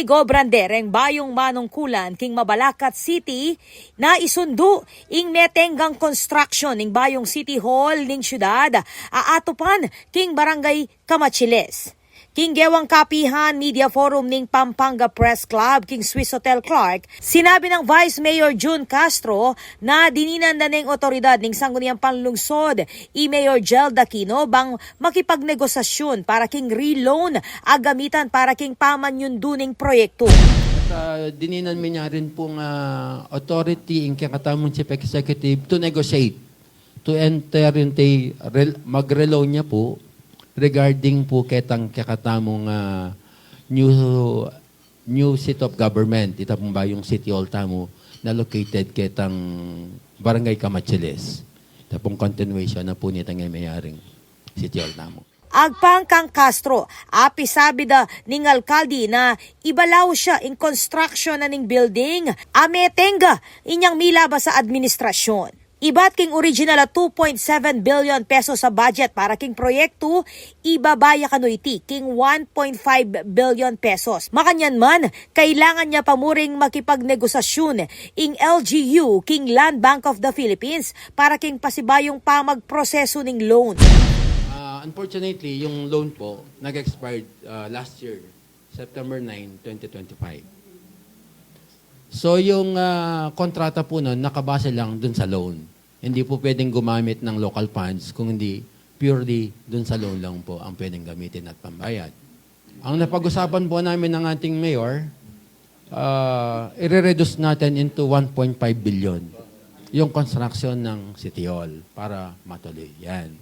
ni Gobrandereng bayong manungkulan king Mabalacat City na isundo ing metenggang construction ning bayong City Hall ning syudad aatupan king Barangay Camachiles. King gewang kapihan media forum ning Pampanga Press Club king Swiss Hotel Clark, sinabi ng Vice Mayor June Castro na dininan na ning otoridad ning Sangguniang Panlungsod Mayor Jel Daquino bang makipagnegosasyon para king reloan agamitan para king pamanyunduning proyekto. Dininan mi niya rin pong authority in kakatamong Chief Executive to negotiate, to enter into mag-reloan niya po regarding po ketang kakatamong new seat of government, ito pong ba yung City Hall tamo na located ketang Barangay Camachiles. Ito pong continuation na po nitang mayaring City Hall tamo. Agpang kang Castro, apisabi da ning alkalde na ibalaw siya in construction na ning building, ametenga inyang milaba sa administrasyon. Ibat king original 2.7 billion pesos sa budget para king proyekto, ibabaya kanuiti king 1.5 billion pesos. Makanyan man, kailangan niya pamuring makipagnegosasyon ing LGU king Land Bank of the Philippines para king pasibayong pamagproseso ning loan. Unfortunately, yung loan po nag-expired last year, September 9, 2025. So yung kontrata po nun nakabase lang dun sa loan. Hindi po pwedeng gumamit ng local funds kung hindi purely dun sa loan lang po ang pwedeng gamitin at pambayad. Ang napag-usapan po namin ng ating mayor, i-reduce natin into 1.5 billion yung construction ng City Hall para matuloy. Yan.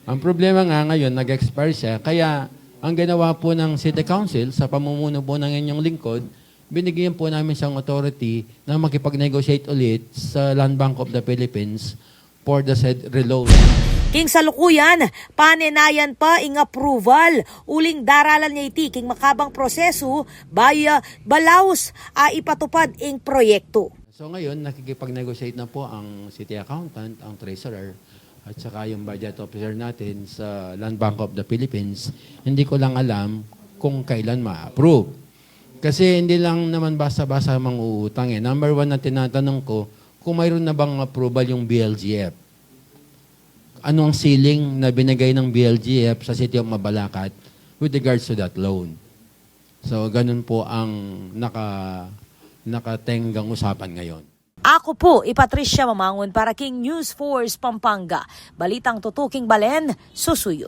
Ang problema nga ngayon, nag-expire siya, kaya ang ginawa po ng City Council sa pamumuno po ng inyong lingkod, binigyan po namin siyang authority na makipag-negotiate ulit sa Land Bank of the Philippines for the said reloan. King salukuyan, panenayan pa ing approval, uling daralan niya iti king makabang proseso, balaos ipatupad ing proyekto. So ngayon, nakikipag-negotiate na po ang city accountant, ang treasurer, at saka yung budget officer natin sa Land Bank of the Philippines. Hindi ko lang alam kung kailan ma-approve. Kasi hindi lang naman basta-basta mang-uutang eh. Number one na tinatanong ko, kung mayroon na bang approval yung BLGF? Anong ceiling na binigay ng BLGF sa City of Mabalacat with regards to that loan? So, ganun po ang nakatenggang usapan ngayon. Ako po, Patricia Mamangon para King News Force Pampanga. Balitang tutuking Balen, susuyo.